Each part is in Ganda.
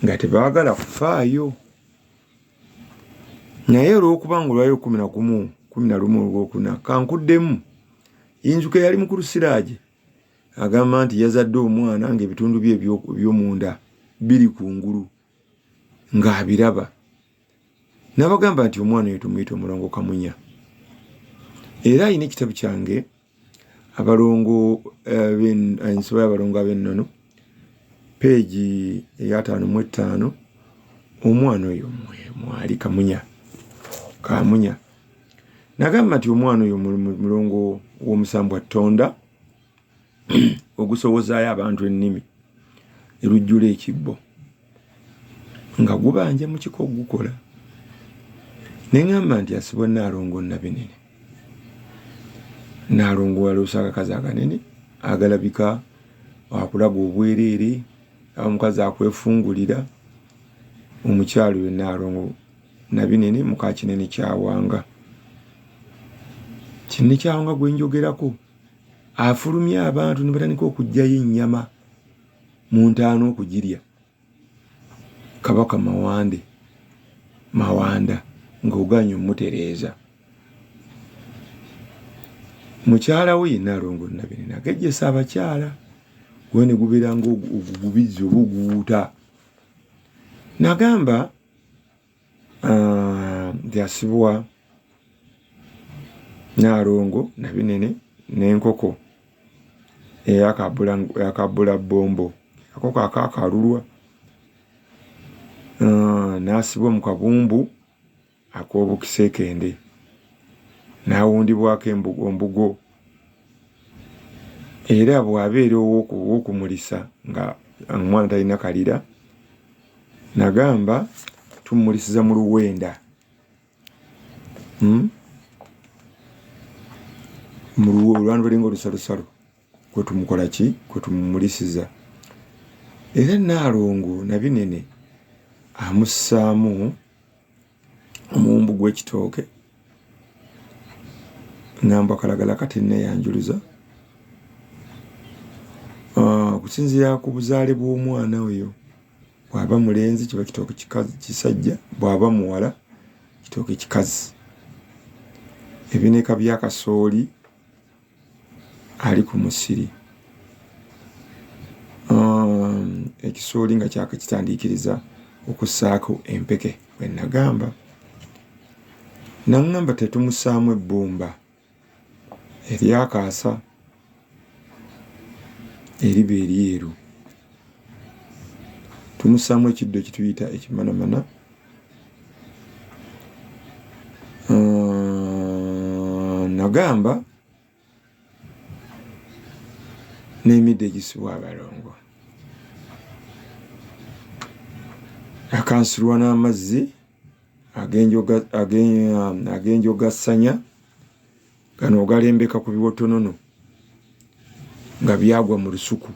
nga tebaagala kufaayo. Naye olw'okuba nga olwayo 11 olwokuna kankuddemu Yinzuka yali mukulu Siraje agamba nti yazadde omwana ng'ebitundu bye eby'omunda biri kungulu ng'abiraba. N'abagamba nti omwana oyo tumuyita Omulongo Kamunya. Era alina ekitabu kyange Abalongo ensoba y'Abalongo ab'ennono peegi eya 55 omwana oyo mwali Kamunya. Nagamba nti omwana oyo mulongo w'omusambu wa Ttonda ogusowozaayo abantu ennimi erujjula ekibbo nga gubanja mu kiko gukola. Ne ngamba nti asibwa Nnaalongo Nabinene. Nnaalongo waloosa akakazi akanene agalabika akulaga obwereere omukazi akwefungulira. Omukyalo we Nnaalongo Nabinene muka Kinene Kyawanga. Kinene Kyawanga gwe njogerako afulumya abantu ne batandika okuggyayo ennyama mu ntaano okugirya. Kabaka Mawanda ng'oganya omutereeza. Mukyala we Nnaalongo Nabinene agejjesa abakyala gwe ne gubeera ng'ogubizzi obuguuta. Nagamba nti asibwa Nnaalongo Nabinene n'enkoko eyakabbula bombo akoko akakalulwa n'asibwa mu kabumbu ak'obukisekende n'awundibwako embugo. Era bw'abeera ow'okumulisa nga omwana talina kalira, nagamba tumulisiza mu luwenda. Olwandu balinga olusalosalo kwe tumukola ki kwe tumumulisiza. Era Nnaalongo Nabinene amussaamu omuwumbu gw'ekitooke ngamba kalagala katenneyanjuluza okusinziira ku buzaale bw'omwana oyo. Bw'aba mulenzi kiba kitooke kisajja, bw'aba muwala kitooke kikazi. Ebineeka bya kasooli ali ku musiri. Ekisooli nga kyakakitandiikiriza okussaako empeke bwe nagamba. Nangamba tetumussaamu ebbumba eryakaasa eriba eryeru. Tumussaamu ekiddo kituyita ekimanamana. Nagamba n'emidde egisibwa Abalongo. Akansulwa n'amazzi ag'enjogassanya gano ogalembeka ku biwotonono nga byagwa mu lusuku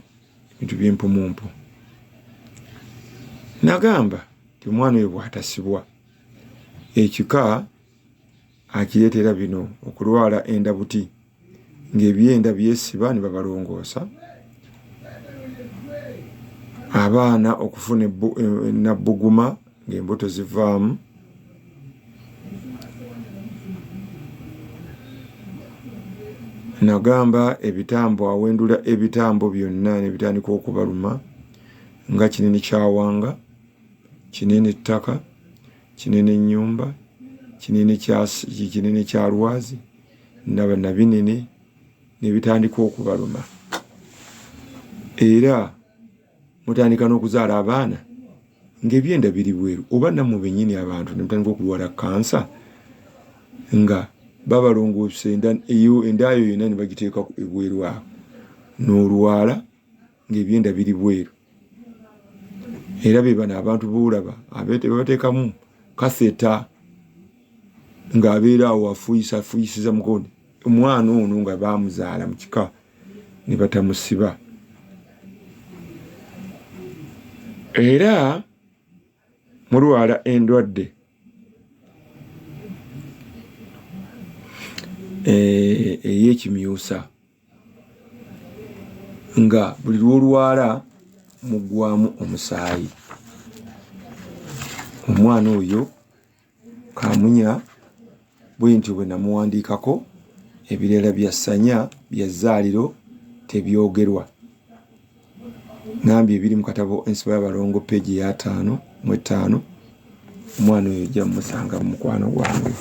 ebintu by'empummumpu. Nagamba ti omwana oyo bw'atasibwa ekika akireetera bino okulwala endabuti ng'ebyenda byesiba ne babalongoosa, abaana okufuna nabbuguma ng'embuto zivaamu, nagamba ebitambo awendula ebitambo byonna ne bitandika okubaluma nga Kinene Kyawanga, Kinene Ttaka, Kinene Nnyumba, Kinene Kyalwazi, Nabinene ne bitandika okubaluma. Era mutandika n'okuzaala abaana ng'ebyenda biri bweru, oba nammwe bennyini abantu ne mutandika okulwala kansa nga babalongoose enda yo yonna ne bagiteeka ebweru awo n'olwala ng'ebyenda biri bweru. Era be bano abantu boolaba babateekamu kaseta ng'abeera awo afuuyisiza mukono. Omwana ono nga baamuzaala mu kika ne batamusiba. Era mulwala endwadde ey'ekimyusa nga buli lwolwala muggwamu omusaayi. omwana oyo Kamunya bwentyo bwe namuwandiikako ebirala bya ssanya bya zzaaliro tebyogerwa. Ngambye ebiri mu katabo Ensiba y'Abalongo peegi ya 5 omwana oyo ojja musanga mu mukwano gwange.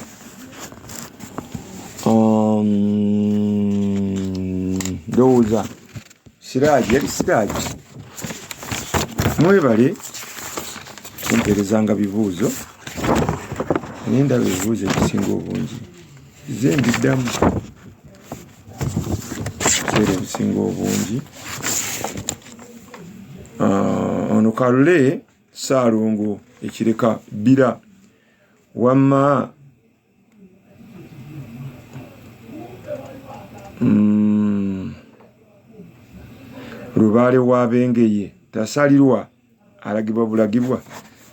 Ndowooza Siraaji yali Siraaji. Mwebale kumperezanga bibuuzo naye ndaba ebibuuzo ebisinga obungi ze mbiddamu ebiseera ebisinga obungi. Ono Kalule Ssaalongo ekireka bbira wamma Lubaale wa Bengeye tasalirwa alagibwa bulagibwa.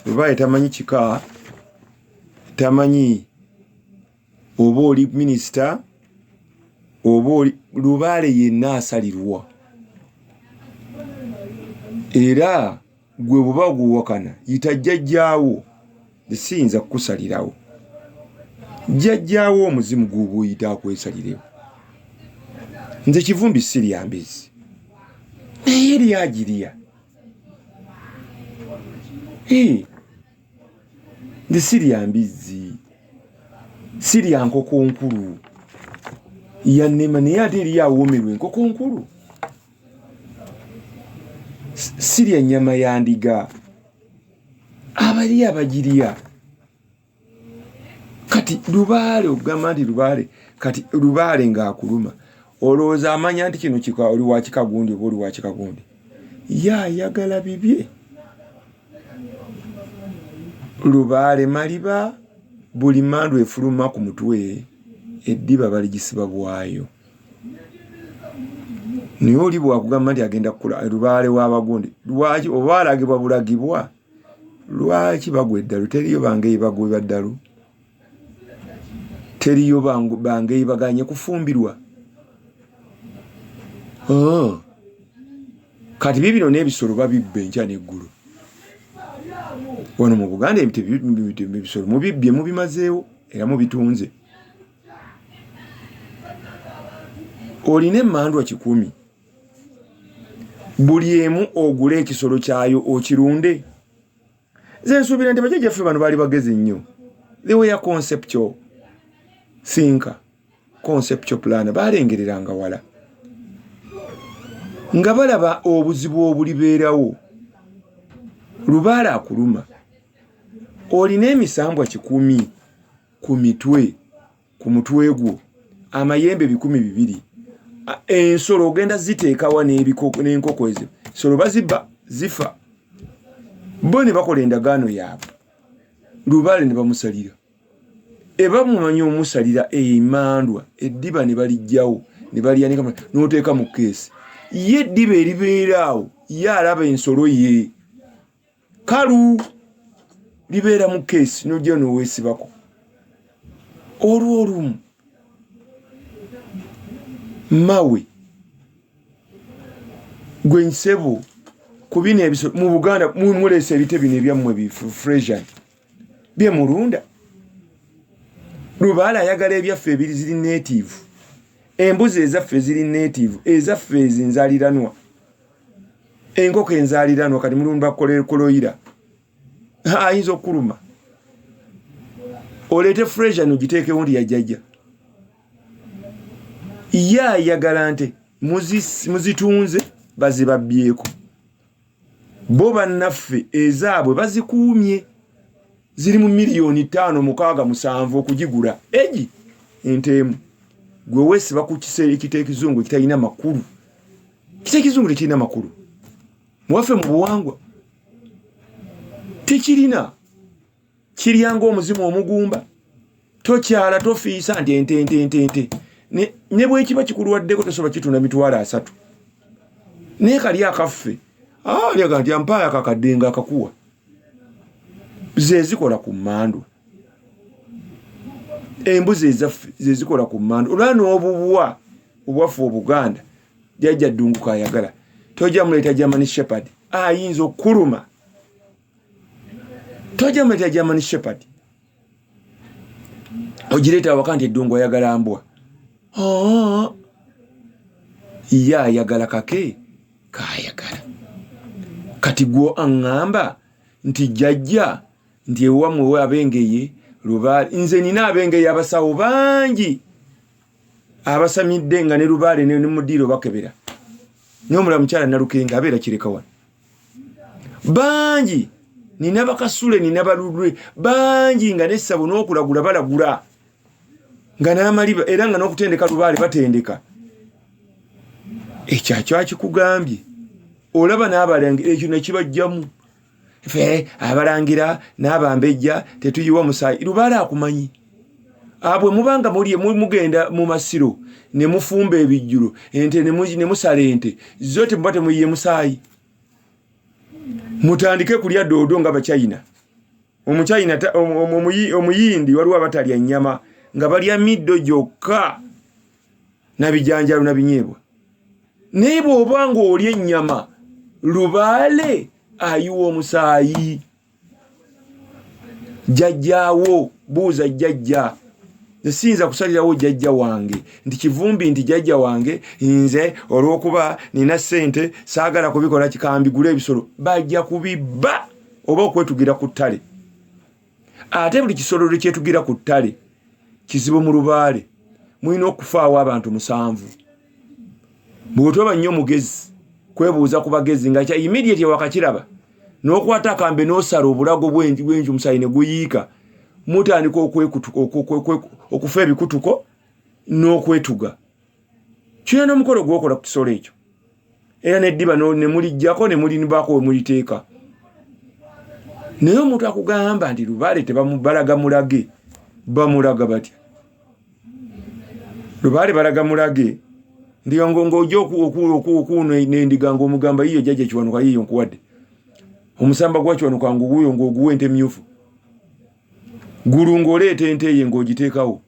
Lubaale tamanyi kika, tamanyi oba oli minisita oba oli Lubaale yenna asalirwa. Era gwe buba guwakana yita jjajjaawo siyinza kukusalirawo. Jjajjaawo omuzimu gw'obuyita akwesalirewo. Nze Kivumbi sirya mbizzi naye lyagirya. Nze sirya mbizzi, sirya nkoko nkulu yannema naye ate eri awoomerwa enkoko nkulu. Sirya nnyama ya ndiga, abali abagirya. Kati Lubaale ogamba nti Lubaale, kati Lubaale ng'akuluma olowooza amanya nti kino kika oli wa kikagundi oba oli wa kikagundi. Ayagala bibye. Lubaale maliba buli mandu efuluma ku mutwe eddiba baligisiba bwayo. Naye oli bwakugamba nti agenda kukula Lubaale w'abagundi lwaki oba alagibwa bulagibwa lwaki bagwa eddalu? Teriyo bangeyi bagwe baddalu, teriyo bangeyi baganye kufumbirwa. Kati bibino n'ebisolo babibbe enkya n'eggulu. Wano mu Buganda ebisolo mubibbye mubimazeewo era mubitunze. Olina emmandwa 10, buli emu ogule ekisolo kyayo okirunde. Nze nsuubira nti bajjajjaffe bano baali bagezi nnyo. They were conceptual thinker, conceptual planner. Balengereranga wala nga balaba obuzibu obulibeerawo. Lubaale akuluma, olina emisambwa 10 ku mitwe, ku mutwe gwo, amayembe 200. Ensolo ogenda ziteekawa n'enkoko ezo, solo bazibba zifa. Bo ne bakola endagaano yaabwe, Lubaale ne bamusalira. Eba mumanyi omusalira emandwa eddiba ne balijjawo ne balyanika n'oteeka mu keesi. Ye eddiba eribeeraawo ye alaba ensolo ye kalu libeera mu keesi n'ojja n'oweesibako. Olwo olumu mawe gwe nsebo ku bino ebisolo mu Buganda muleese ebite bino ebyammwe bifrejan bye mulunda. Lubaale ayagala ebyaffe ebiri ziri native, embuzi ezaffe ziri native, ezaffe ezinzaaliranwa, enkoko enzaaliranwa. Kati mulumba koloyira ayinza okuluma, oleete frejan ogiteekewo ndi yajjajja. Ye ayagala nti muzitunze bazibabbyeko. Bo bannaffe ezaabwe bazikuumye, ziri mu miliyoni 5, 6, 7 okugigula. Egi enteemu gwe weesiba ku ekiteekizungu kitalina makulu. Kiteekizungu tekirina makulu muwaffe mu buwangwa tekirina. Kiryanga omuzimu omugumba, tokyala tofiisa nti ente. Ne bwe kiba kikuluwaddeko tosobola kitunda 3. Naye kali akaffe alyaga nti ampaaya akakaddenga akakuwa. Ze zikola ku mmandwa, embuzi ezaffe ze zikola ku mmandwa. Olwa n'obubuwa obwaffe Obuganda jjajja Ddunguka ayagala, tojja muleeta German Shepherd ayinza okuluma. tojamata German Shepherd ogireta wakandi eddungu ayagala mbwa ya ayagala kake kayagala kati gwo angamba nti jajja nti ewamwe we abengeye Lubaale nze nina abengeye abasawo bangi abasamidde nga ne Lubaale ne mudiro bakebera nyomula mukyala nalukenga abeera kireka wano bangi nina bakasule nina balulwe bangi nga nessabu n'okulagula balagula nga n'amaliba era nga n'okutendeka Lubaale batendeka ekyakyo akikugambye olaba n'abalangira ekyo nekibajjamu fe abalangira n'abambejja tetuyiwa musaayi Lubaale akumanyi abwe mubanga mugenda mu masiro ne mufumba ebijjulo ente ne musala ente zote mubate muyiye musaayi mutandike kulya doodo nga Bachina Omuchina omuyindi waliwo abatalya nnyama nga balya middo gyokka nabijanjalo nabinyeebwa naye bw'obanga olya ennyama Lubaale ayiwa omusaayi jjajjaawo buuza jjajja sinza kusalirawo jjajja wange nti kivumbi nti jjajja wange nze olw'okuba nina ssente saagala kubikola kikambigula ebisolo bajja kubibba oba okwetugira ku ttale ate buli kisolo kyetugira ku ttale kizibu mu Lubaale mulina okufaawo abantu 7 bw'otoba nnyo mugezi kwebuuza ku bagezi nga kya immediate wakakiraba n'okwata akambe n'osala obulago bw'enju musaayi ne guyiika mutandika okufa ebikutuko n'okwetuga kina n'omukolo gw'okola ku kisolo ekyo era n'eddiba ne mulijjako ne mulinibako we muliteeka naye omuntu akugamba nti Lubaale tebamubalaga mulage bamulaga batya Lubaale balaga mulage ndiyango ojja okuno n'endiga ng'omugamba yiyo jjajja kiwanuka yiyo nkuwadde omusamba gwa kiwanuka nguguyo ng'oguwa ente myufu gulu ng'oleeta ente ye ng'ogiteekawo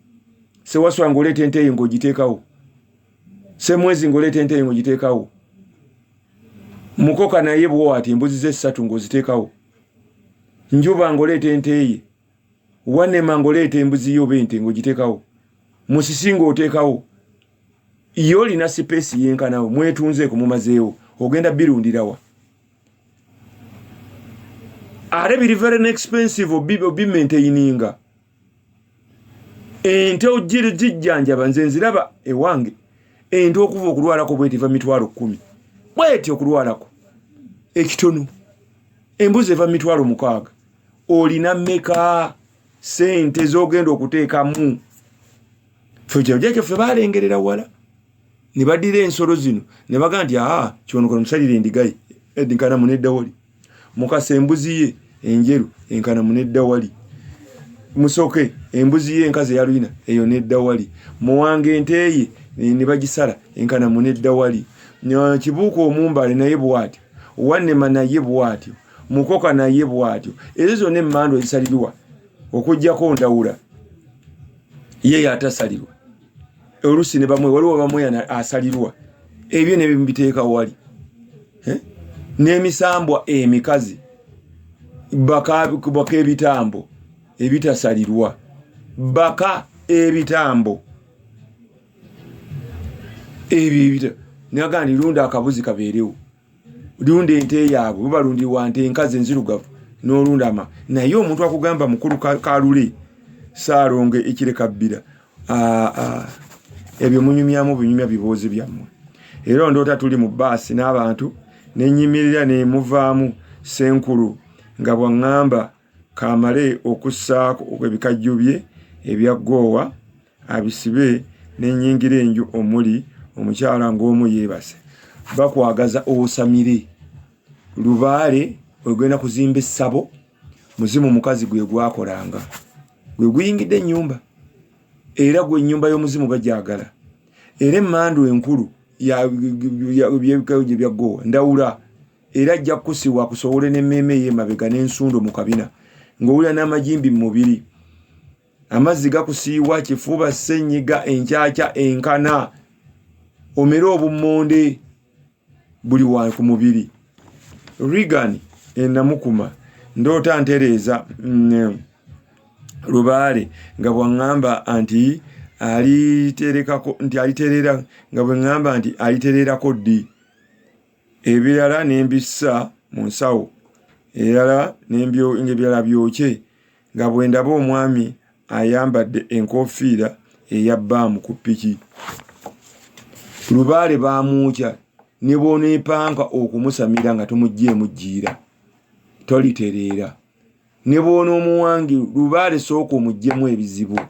sewaswa ng'oleeta ente ye ng'ogiteekawo semwezi ng'oleeta ente ye ng'ogiteekawo mukoka naye bwo ati embuzi ze 3 ng'oziteekawo njuba ng'oleeta ente ye wanema ng'oleeta embuzi yo bente ng'ogiteekawo musisi ng'oteekawo iyo olina sipeesi yenkanawo mwetunzeeko mumazeewo ogenda birundirawa ate biri very expensive obimaintaininga ente ojjijjanjaba nze nziraba ewange ente okuva okulwalako bwetiva 10,000 bweti okulwalako ekitono embuzi eva 6,000 olina mmeka sente zogenda okuteekamu ffe balengerera wala ne badira ensolo zino ne baga nti kiwanuka omusalire endigaye enkana munedda wali mukasa embuzi ye enjeru enkana munedda wali musoke embuzi ye enkazi yalwina eyo nedda wali muwange ente ye ne bagisala enkana munedda wali kibuuko omumbale naye bwatyo wannema naye bwatyo mukoka naye bwatyo ezo zonna emmando ezisalirwa okujjako ndawula ye yatasalirwa olusi ne bamwe waliwo bamwe asalirwa ebyo ne bimubiteeka wali n'emisambwa emikazi baka ebitambo ebitasalirwa baka ebitambo ebyo nagandi lunda akabuzi kabeerewo lunda ente yaabwe bubalundirwa nte enkazi enzirugavu n'olundama naye omuntu akugamba mukulu kalule saaronge ekireka bbira ebyo munyumyamu binyumya biboozi byammwe era ndoota tuli mu baasi n'abantu nenyimirira ne muvaamu senkulu nga bwangamba kamale okussaako ebikajjo bye ebyaggoowa abisibe n'ennyingira enju omuli omukyala ng'omu yeebase bakwagaza osamire Lubaale ogenda kuzimba essabo muzimu mukazi gwe gwakolanga gwe guyingidde ennyumba era gwe ennyumba y'omuzimu bajagala era emmandu enkulu byaggoowa ndawula era ajja kukusibwa akusobole n'emmeeme y'emabega n'ensundo mu kabina ng'owulira n'amajimbi mu mubiri amazzi gakusiiwa kifuba ssenyiga enkyakya enkana omere obummonde buli wa ku mubiri Regan enamukuma ndota ntereza Lubaale nga bwangamba anti aliterekako nti aliterera nga bwangamba anti alitererako ddi ebirala nembissa mu nsawo erala ngebirala byokye nga bwendaba omwami ayambadde enkofiira eya bbaamu ku ppiki. Lubaale baamuukya ne bw'oneepanga okumusamira nga tomuggyemu jjiira tolitereera. Ne bw'onoomuwangi Lubaale sooka omuggyemu ebizibu.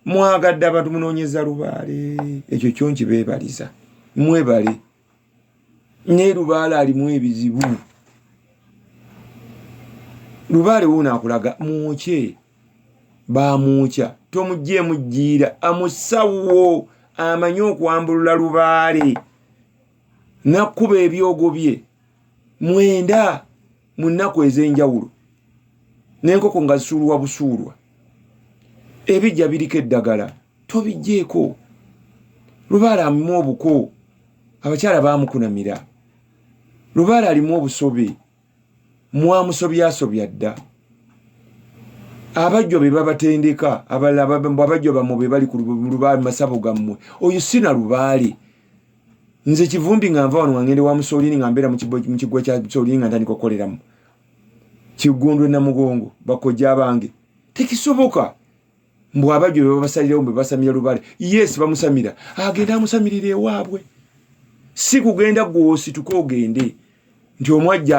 Mwagadde abantu munoonyeza Lubaale, ekyo kyo nkibeebaliza. Mwebale. Ne Lubaale alimu ebizibu. Lubaale wuuna akulaga muukye baamuukya tomuggyemu jjiira amusawo amanyi okwambulula Lubaale nakkuba ebyogo bye 9 mu nnaku ez'enjawulo n'enkoko nga zisuulwa busuulwa ebijja biriko eddagala tobijjeeko. Lubaale alimu obuko abakyala baamukunamira. Lubaale alimu obusobe mwamusobyasobya dda. Abajjo be babatendeka abajjo bamwe be bali ku Lubaale masabo gammwe oyo sina Lubaale. Nze Kivumbi nga nva wano nga ngende wa Musolini nga mbeera mu kiggwa kya Musolini nga ntandika okukoleramu Kiggundwe Namugongo bakojja abange tekisoboka mbu abajjo be babasalirawo mbe basamira Lubaale. Yes bamusamira agenda amusamirira ewaabwe si kugenda gw'osituka ogende nti omwajja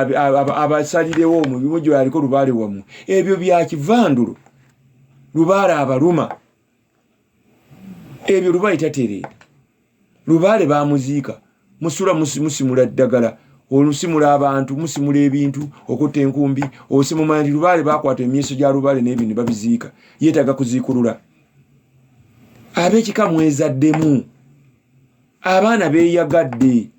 abasalirewo mu bimujjo yaliko Lubaale wamu. Ebyo bya kivandulo. Lubaale abaluma ebyo Lubaale tatereera. Lubaale baamuziika musula musimula ddagala olusimula abantu musimula ebintu okutta enkumbi osimuma nti Lubaale baakwata emyeso gya Lubaale n'ebintu babiziika yeetaga kuziikulula. Ab'ekika mwezaddemu abaana beeyagadde.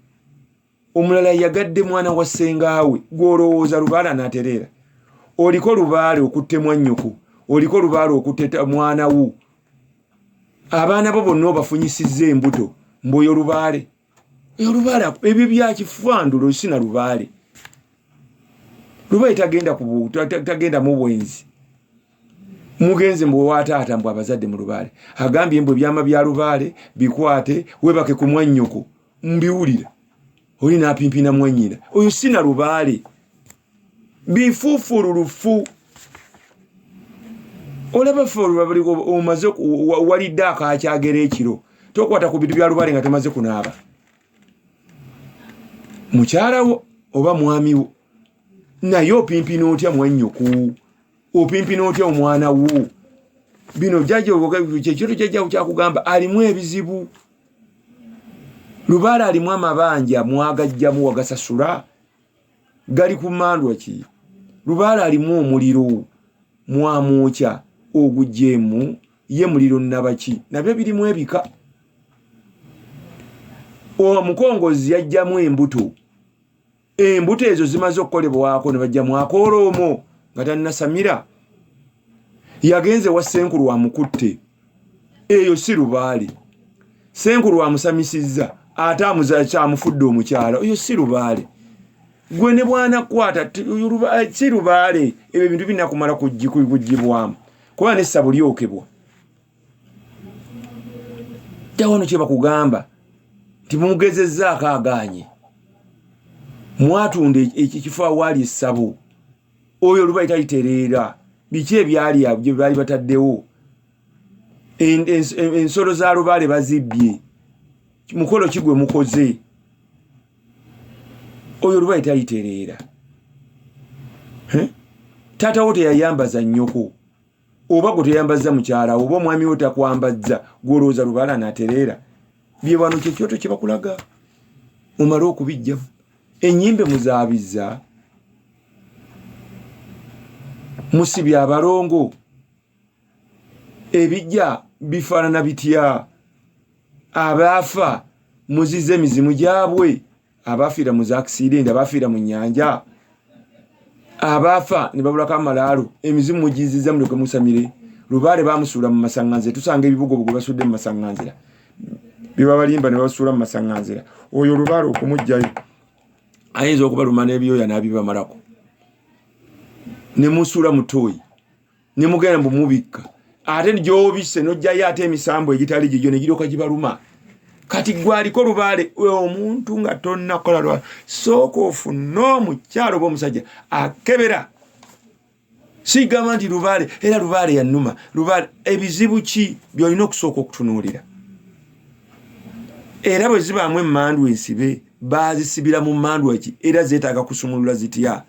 Omulala yagadde mwana wa ssengaawe gw'olowooza Lubaale anaatereera. Oliko Lubaale okutte mwannyoko oliko Lubaale okutte mwana wo abaana bo bonna obafunyisizza embuto mboyo Lubaale. Eyo Lubaale ebyo bya kifandulo sina Lubaale. Lubaale tagenda mu bwenzi. Mugenze mbu wataata mbu abazadde mu Lubaale agambye mbu ebyama bya Lubaale bikwate webake ku mwannyoko mbiwulira oli n'apimpina mwannyina oyo sina Lubaale. Bifuufululufu olaba ffe bali omaze walidde akakyagera ekiro tokwata ku bintu bya Lubaale nga temaze kunaaba. Mukyalawo oba mwamiwo naye opimpina otya mwannyoko opimpina otya omwana wo. Bino kyekiro kyajjawo kyakugamba alimu ebizibu. Lubaale alimu amabanja mwagajjamu wagasasula gali ku mandwa ki. Lubaale alimu omuliro mwamwokya ogugjeemu ye muliro nabaki nabyo birimu ebika. Omukongozi yajjamu embuto ezo zimaze okukolebwako ne bajjamu akooloomo nga tannasamira. Yagenze wa Ssenkulu amukutte eyo si Lubaale. Ssenkulu amusamisizza ate amufudde omukyala oyo si Lubaale. Gwe ne bwana kwata si Lubaale. Ebyo bintu binakumala kugibwamu kuba n'essabu lyokebwa. Tawano kye bakugamba nti mumugezezzaako agaanye mwatunda ekifo awaali essabo oyo Lubaale talitereera. Biki ebyali bye baali bataddewo ensolo za Lubaale bazibbye mukolo kigwe mukoze oyo Lubaale talitereera. Taata wo teyayambaza nnyoko oba gwe teyambaza mukyala oba omwami wo takwambazza gw'olowooza Lubaale anaatereera. Bye wano kyekyoto kye bakulaga omale okubijjamu. Ennyimbe muzaabizza musibye Abalongo ebijja bifaanana bitya. Abaafa muzize emizimu gyabwe abaafiira mu zaakisiidenti abaafiira mu nnyanja abaafa ne babulako amalaalo emizimu mugizizza mulyoke musamire. Lubaale baamusuula mu masaŋŋanzira. Tusanga ebibugo bwe basudde mu masaŋŋanzira bibabalimba ne babasuula mu masaŋŋanzira. Oyo Lubaale okumuggyayo ayinza okubaluma n'ebyoya n'abibamalako. ne musula mutoyi ne mugenda mubika ate njobise nojjayo ate emisambo egitali gijjo ne giroka gibaluma kati gwaliko Lubaale omuntu nga tonna kola lwa sooka ofuna mukyalo b'omusajja akebera sigamba nti Lubaale era Lubaale yannuma Lubaale ebizibu ki byolina okusooka okutunuulira era bwe zibaamu emmandu ensibe baazisibira mu mmandu ki era zeetaaga kusumulula zitya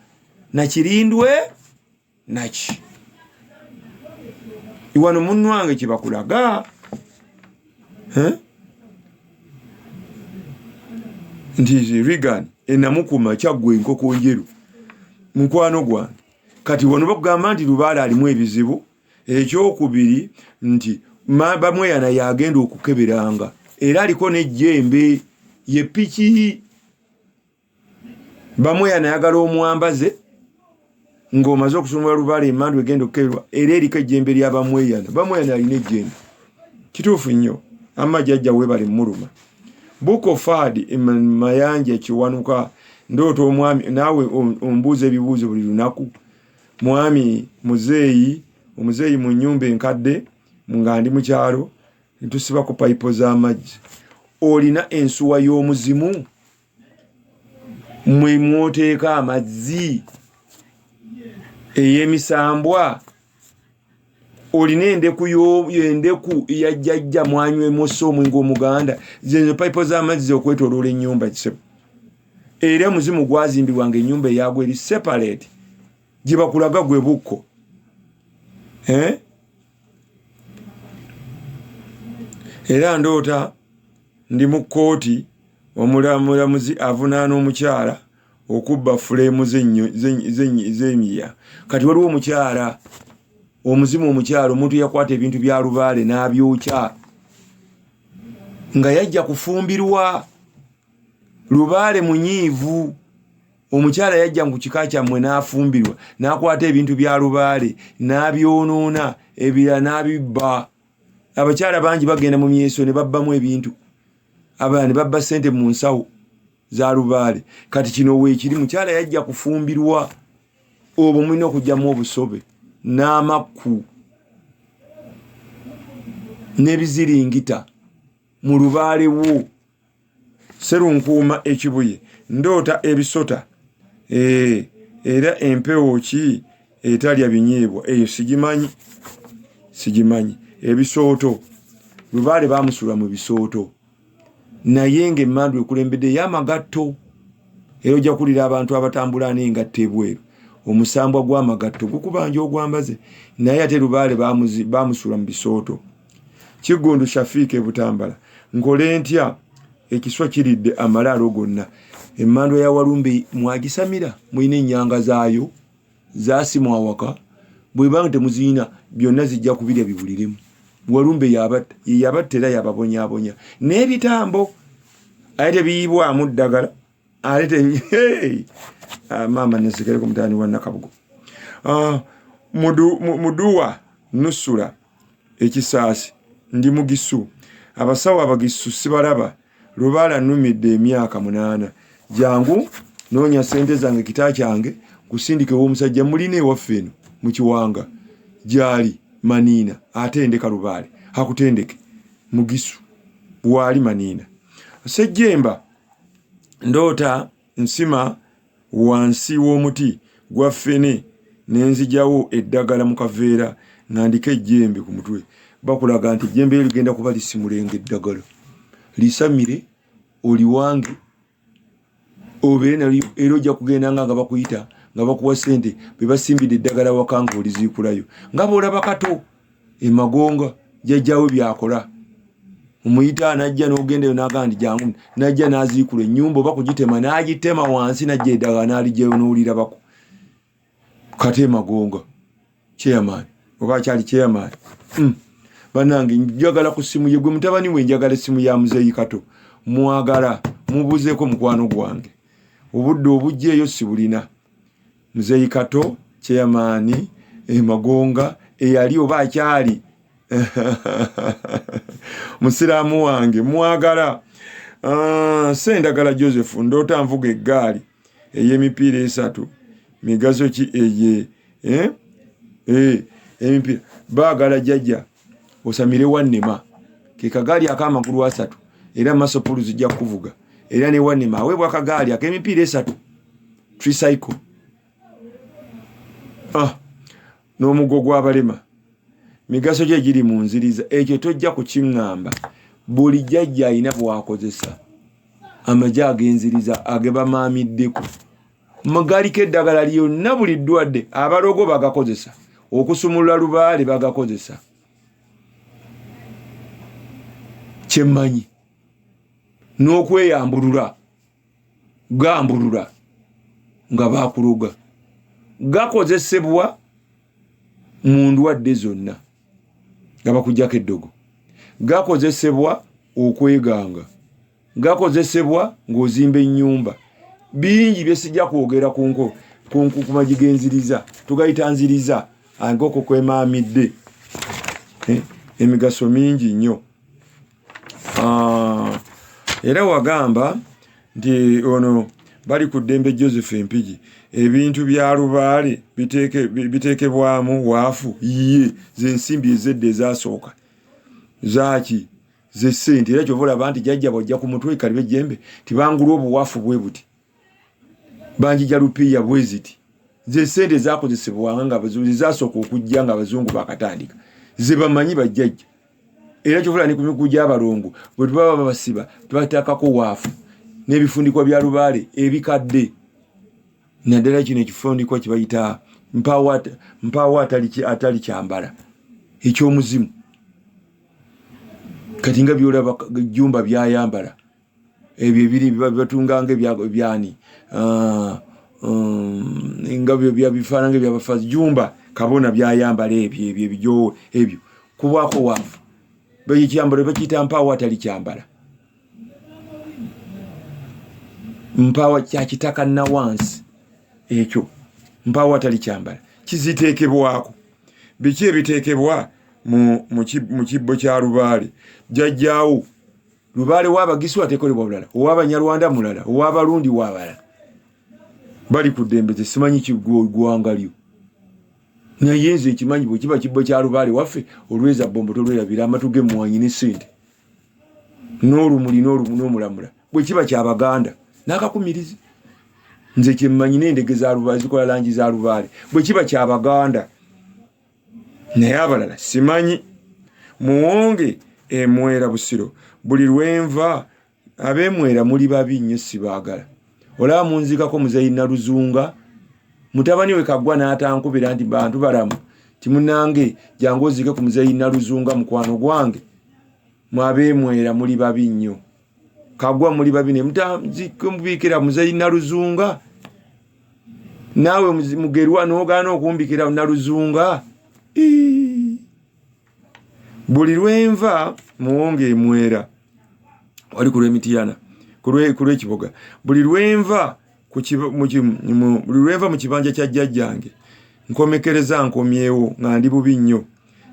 nakirindwe naki iwano munnwange kye bakulaga nti Reagan enamukuma kyaggwa enkoko njeru mukwano gwange kati wano bakugamba nti Lubaale alimu ebizibu ekyokubiri nti bamweyana yagenda okukeberanga era aliko n'ejjembe ye piki bamweyana yagala omwambaze ng'omaze okusumula Lubaale emmandu egenda okukeberwa era eriko ejjembe lya bamweyana alina ejjembe kituufu nnyo amajjajja we bali muluma Bukofadi mayanja kiwanuka ndoto omwami naawe ombuuza ebibuuzo buli lunaku mwami muzeeyi omuzeeyi mu nnyumba enkadde nga ndi mu kyalo ntusiba ku payipo z'amaggi olina ensuwa y'omuzimu mwe mwoteeka amazzi ey'emisambwa olina endeku yajjajja mwanywemu ossa omwenge omuganda zenzo payipo z'amazzi okwetoloola ennyumba kisebo era omuzimu gwazimbibwa nga ennyumba eyagwa eri separate gye bakulaga gwe bukko era ndoota ndi mu kkooti omulamuzi avunaana omukyala okubba fuleemu z'emiya kati waliwo omukyala omuzimu omukyalo omuntu yakwata ebintu bya Lubaale n'abyokya nga yajja kufumbirwa Lubaale munyiivu omukyala yajja mu kika kyammwe n'afumbirwa n'akwata ebintu bya Lubaale n'abyonoona ebirala n'abibba abakyala bangi bagenda mu myeso ne babbamu ebintu abalala ne babba ssente mu nsawo za Lubaale kati kino weekiri mukyala yajja kufumbirwa obwo mulina okugyamu obusobe n'amakku n'ebiziringita mu Lubaale wo Serunkuuma ekibuye ndoota ebisota era empewo ki etalya binyeebwa eyo sigimanyi ebisooto Lubaale baamusula mu bisooto naye ng'emmandu ekulembedde y'amagatto era ojja kulira abantu abatambula n'engatto ebweru omusambwa gw'amagatto gukubanja ogwambaze naye ate Lubaale baamusula mu bisooto Kiggundu Shafiika e Butambala nkole ntya ekiswa kiridde amalaalo gonna emmandu ya Walumbe mwagisamira mulina ennyanga zaayo zaasimwa awaka bwe banga temuziina byonna zijja kubirya bibuliremu Walumbe yabatta era yababonyaabonya n'ebitambo ate tebiyiibwamu ddagala ate maama nesekere ku mutaani wa Nakabugo muduwa nusula ekisaasi ndi mugisu abasawo abagisu sibalaba Lubaale annumidde emyaka 8 jangu noonya sente zange kita kyange kusindike w'omusajja mulina ewaffe eno mu kiwanga gyali Maniina atendeka Lubaale hakutendeke mugisu wali Maniina Sejjemba ndoota nsima wansi w'omuti gwa ffene n'enzijawo eddagala mu kaveera ng'andika ejjembe ku mutwe bakulaga nti ejjembe ligenda kuba lisimulenga eddagala lisamire oliwange obeere nalyo era ojja kugenda nga bakuyita nga bakuwa ssente be basimbidde eddagala waka nga oliziikulayo nga boolaba kato emagonga jjajjawe byakola omuyita najja n'ogendayo n'agamba nti jangu najja n'aziikula ennyumba oba kugitema n'agitema wansi najja eddagala n'alijjayo n'olirabako kate emagonga chairman oba akyali chairman bannange njagala ku ssimu ye gwe mutabani we njagala essimu ya muzeeyi Kato mwagala mubuzeeko mukwano gwange obudde obujjeeyo sibulina muzeeyi Kato chairman emagonga eyali oba akyali musiraamu wange mwagala Sendagala Joseph ndoota nvuga eggaali ey'emipiira 3 migaso ki eye emipiira baagala jjajja osamire wannema ke kagaali ak'amagulu 3 era masopulu zijja kuvuga era ne wannema aweebwa akagaali ak'emipiira 3 tricycle n'omugo gw'abalema migaso gye giri mu nziriza ekyo tojja kukiŋŋamba buli jjajja alina bwakozesa amagye ag'enziriza agebamaamiddeko magaaliko eddagala lyonna buli ddwadde abalogo bagakozesa okusumulula Lubaale bagakozesa kyemmanyi n'okweyambulula gambulula nga bakuloga gakozesebwa mu ndwadde zonna nga bakujjako eddogo gakozesebwa okweganga gakozesebwa ng'ozimba ennyumba bingi byesijja kwogera ku magi g'enziriza tugayita nziriza angoko kwemaamidde emigaso mingi nnyo era wagamba nti ono bali ku ddembe Joseph Mpigi ebintu bya Lubaale biteekebwamu waafu ye z'ensimbi ezedde ezasooka zaaki ze ssente era kyova olaba nti jjajja bwajja ku mutwe kalibe jjembe tibangula obuwaafu bwe buti banjija lupiiya bwe ziti ze ssente zakozesebwanga nga zasooka okujja nga abazungu bakatandika ze bamanyi bajjajja era kyova olaba ne ku mikugu gy'Abalongo bwe tubaba babasiba tubateekako waafu n'ebifundikwa bya Lubaale ebikadde naddala kino ekifundikwa kibayita mpaawo atali kyambala ekyomuzimu kati nga byolaba jjumba byayambala ebyo ebiri batunganga ebyani nga bifaananga ebyabafazi jjumba kabona byayambala ebyo ebijowo ebyo kubwako waafu bekyambalo bakiyita mpaawo atali kyambala mpaawo kyakitaka na wansi ekyo mpaawo atali kyambala kiziteekebwako biki ebiteekebwa mu kibbo kya Lubaale jjajjaawo Lubaale w'Abagisu ateekolebwa bulala ow'Abanyarwanda mulala ow'Abalundi w'abalala bali ku ddembe simanyi kiggwanga lyo naye nze ekimanyi bwe kiba kibbo kya Lubaale waffe olweza bombo tolwerabira amatu g'emmwanyi ne ssente n'olumuli n'omulamula bwe kiba ky'Abaganda n'akakumirizi nze kyemmanyi n'endege za Lubaale zikola langi za Lubaale bwe kiba ky'Abaganda naye abalala simanyi muwonge emwera Busiro buli lwenva ab'emwera muli babi nnyo sibaagala olaba munzikako muzeyi Naluzunga mutabani we Kaggwa n'atankubira nti Bantubalamu timunange jangu ozike ku muzeyi Naluzunga mukwano gwange mu ab'emwera muli babi nnyo Kaggwa muli babi ne mubiikira muzeyi Naluzunga naawe mugerwa n'ogaana okumbikira Naluzunga buli lwenva muwonge emwera wali ku lw'Emitiyana ku lw'ekiboga buli lwenva mu kibanja kya jjajjange nkomekereza nkomyewo nga ndi bubi nnyo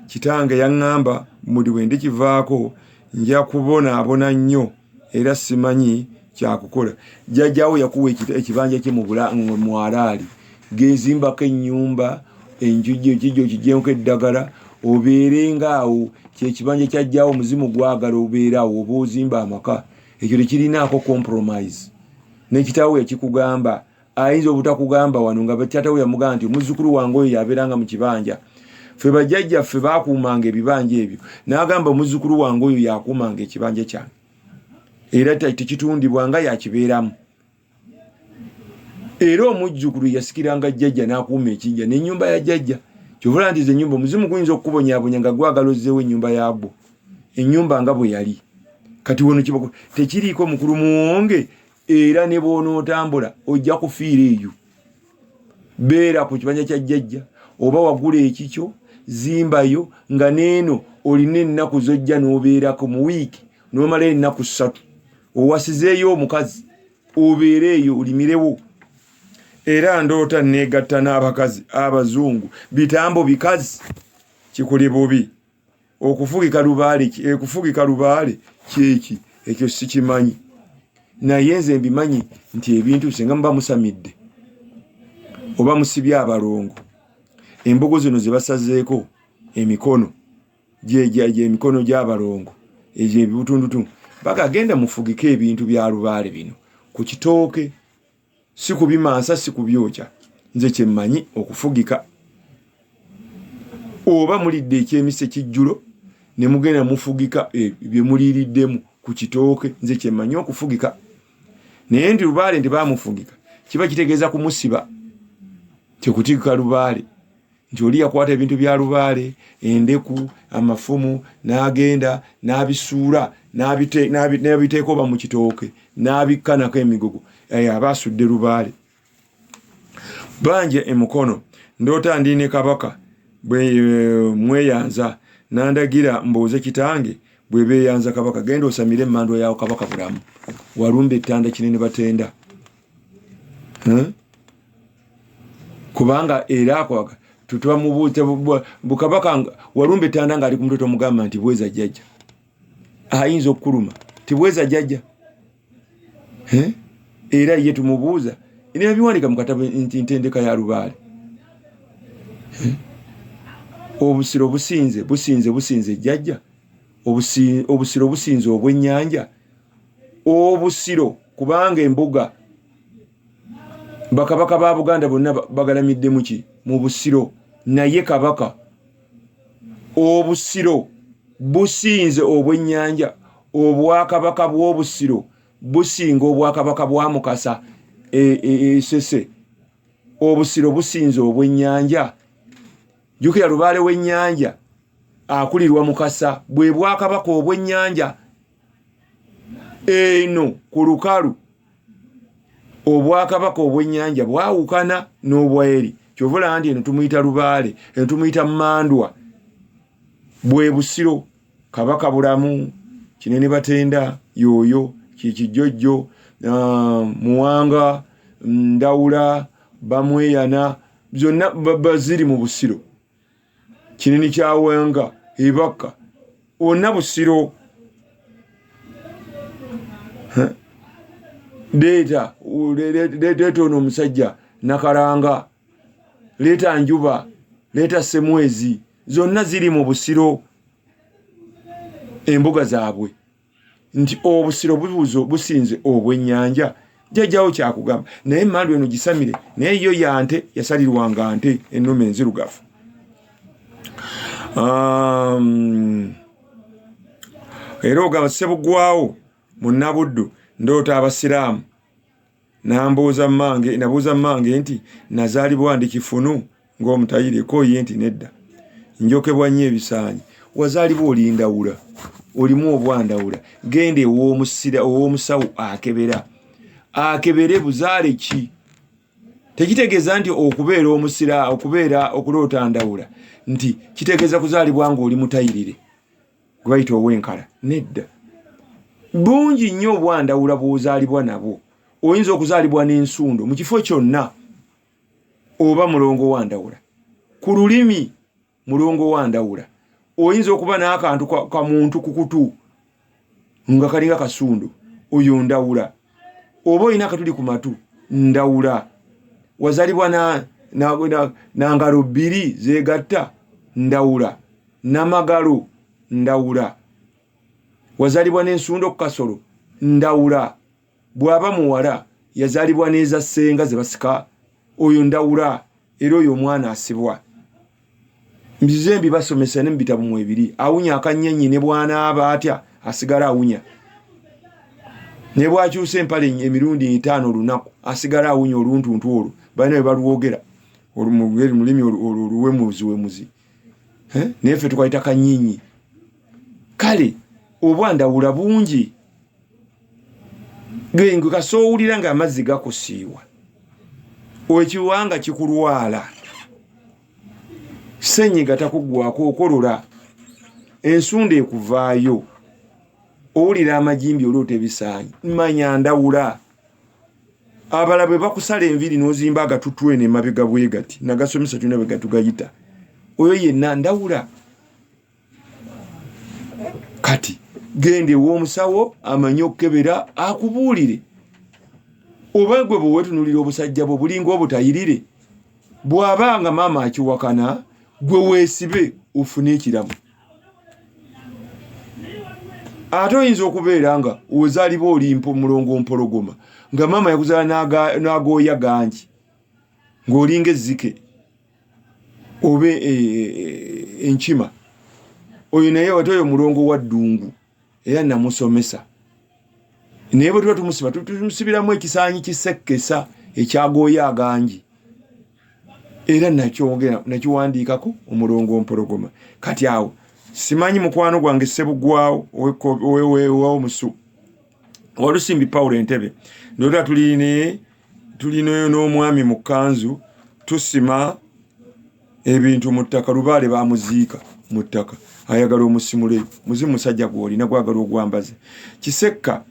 kitange yaŋŋamba buli bwe ndikivaako nja kubonaabona nnyo era simanyi kyakukola jjajjaawo yakuwa ekibanja kye mu Alaali gezimbako ennyumba enjujjo ekijjo kijjenko eddagala obeerengaawo kyekibanja kyajjaawo omuzimu gwagala obeeraawo oba ozimba amaka ekyo tekirinaako compromise nekitaawo yakikugamba ayinza obutakugamba wano nga bakyatawo yamugamba nti omuzzukulu wange oyo yabeeranga mu kibanja ffe bajjajjaffe baakuumanga ebibanja ebyo n'agamba omuzzukulu wange oyo yakuumanga ekibanja kyange era tekitundibwanga yakibeeramu era omujjukulu yasikiranga jjajja n'akuuma ekijja n'ennyumba ya jjajja kyovula nti ze ennyumba omuzimu guyinza okukubonyaabonya nga gwagala ozzeewo ennyumba yagwo ennyumba nga bwe yali kati wono kibako tekiriiko mukulu muwonge era ne bw'onootambula ojja kufiira eyo beera ku kibanja kya jjajja oba wagula ekikyo zimbayo nga neeno olina ennaku zojja n'obeerako mu wiiki n'omala ennaku 3 owasizeeyo omukazi obeere eyo olimirewo era ndoota neegatta n'abakazi abazungu bitambo bikazi kikuli bubi okufugika Lubaale kyeki ekyo sikimanyi naye nze mbimanyi nti ebintu singa muba musamidde oba musibye Abalongo embogo zino zebasazeeko emikono emikono gy'Abalongo egyo ebibutundutundu bagagenda mufugike ebintu bya Lubaale bino ku kitooke, si kubimansa si kubyokya. Nze kyemmanyi okufugika oba mulidde ekyemise kijjulo ne mugenda mufugika bye muliiriddemu ku kitooke, nze kyemmanyi okufugika. Naye ndi Lubaale tebamufugika kiba kitegeeza kumusiba, kyekutikka Lubaale nti oli yakwata ebintu bya Lubaale, endeku, amafumu, n'agenda n'abisuula n'abiteeka oba mu kitooke n'abikkanako emigogo, aba asudde Lubaale. Banje emukono ndoota ndi ne kabaka bwe mweyanza nandagira mbuuze kitange bwe beeyanza kabaka, genda osamire emmandwa yawo kabaka bulamu, walumba ettanda kinene batenda. Kubanga era akwaga tutwamubuuza bukabaka walumba ettanda ng'ali ku mutwe tomugamba nti bweza jjajja, ayinza okukuluma tibweza jjajja. Era ye tumubuuza nebiwanika mu katabo nti ntendeka ya Lubaale. Obusiro businze jjajja, obusiro businze obw'ennyanja, obusiro kubanga embuga bakabaka ba Buganda bonna bagalamidde muki mu busiro, naye kabaka obusiro businze obw'ennyanja, obwakabaka bw'obusiro businga obwakabaka bwa Mukasa Sese. Obusiro businze obw'ennyanja, jukira Lubaale w'ennyanja akulirwa Mukasa, bwe bwakabaka obw'ennyanja. Eno ku lukalu obwakabaka obw'ennyanja bwawukana n'obweri, kyovula nti eno tumuyita Lubaale, eno tumuyita Mandwa. Bwe busiro kabaka bulamu, kinene batenda, yooyo kikijjojjo, Muwanga, Ndawula, Bamweyana, byonna baziri mu busiro. Kinene kyawenga, Ebaka, onna busiro. Leeta ono omusajja Nakalanga, leeta Njuba, leeta Semwezi, zonna ziri mu busiro. Embuga zaabwe nti obusiro businze obw'ennyanja, jjajjawo kyakugamba. Naye emmandu eno gisamire, naye yo yante yasalirwanga nte ennome enzirugavu. Era ogamba Sebugwawo Munnabuddu ndoota Abasiraamu, nabuuza mmange nti nazaalibwa ndi kifunu ng'omutayireko, ye nti nedda, njokebwa nnyo ebisaanyi. Wazaalibwa oli Ndawula, olimu obwandawula, gende ow'omusawo akebere buzaale ki. Tekitegeeza nti okubeera omusira, okuloota Ndawula nti kitegeeza kuzaalibwa ng'oli mutayirire gwe bayita ow'enkala, nedda. Bungi nnyo obwandawula bw'ozaalibwa nabwo. Oyinza okuzaalibwa n'ensundo mu kifo kyonna, oba mulongo wa Ndawula. Ku lulimi mulongo wa Ndawula. Oyinza okuba n'akantu ka muntu ku kutu nga kalinga kasundo, oyo Ndawula. Oba olina akatuli ku matu, Ndawula. Wazaalibwa na ngalo bbiri zeegatta, Ndawula. N'amagalo, Ndawula. Wazaalibwa n'ensundo ku kasolo, Ndawula. Bw'aba muwala yazaalibwa n'eza ssenga ze basika, oyo Ndawula. Era oyo omwana asibwa. Mbize mbibasomesa ne mu bitabo mu ebiri. Awunya akannyenyi ne bw'anaaba atya asigala awunya. Ne bw'akyusa empale emirundi 5 olunaku asigala awunya oluntuntu olwo. Balina bwe balwogera olulimi oluwemuzi. Naye ffe tukayita kannyenyi. Kale obwandawula bungi. Gwe kasoowulira ng'amazzi gakusiiwa, ekiwanga kikulwala, ssenyiga takuggwako okolola, ensunda ekuvaayo, owulira amajimbi oloota ebisaanyi, manya Ndawula. Abala bwe bakusala enviri n'ozimba agatutwe n'emabega bwe gati, nagasomesa tulina bwe gatugayita, oyo yenna Ndawula. Kati gende w'omusawo amanyi okukebera akubuulire. Oba gwe bwe weetunuulira obusajja bwo bulinga obutayirire, bw'abanga maama akiwakana gwe weesibe ufune ekiramu. Ate oyinza okubeera nga ozaalibwa oli mulongo mpologoma nga maama yakuzaala n'agooya gangi ng'olinga ezzike obe enkima. Oyo naye ate oyo mulongo wa ddungu era namusomesa. Naye bwe tuba tumusiba tumusibiramu ekisaanyi kisekkesa ekyagooya agangi. Era nakiwandiikako omulongo mpologoma. Kati awo simanyi mukwano gwange Ssebugwawo oweweewawo musu Olusimbi Paulo Entebbe ndooda tulina n'omwami mu kkanzu tusima ebintu mu ttaka. Lubaale bamuziika mu ttaka ayagala omusimule muzimu musajja gw'olina gwagala ogwambaze. Kisekka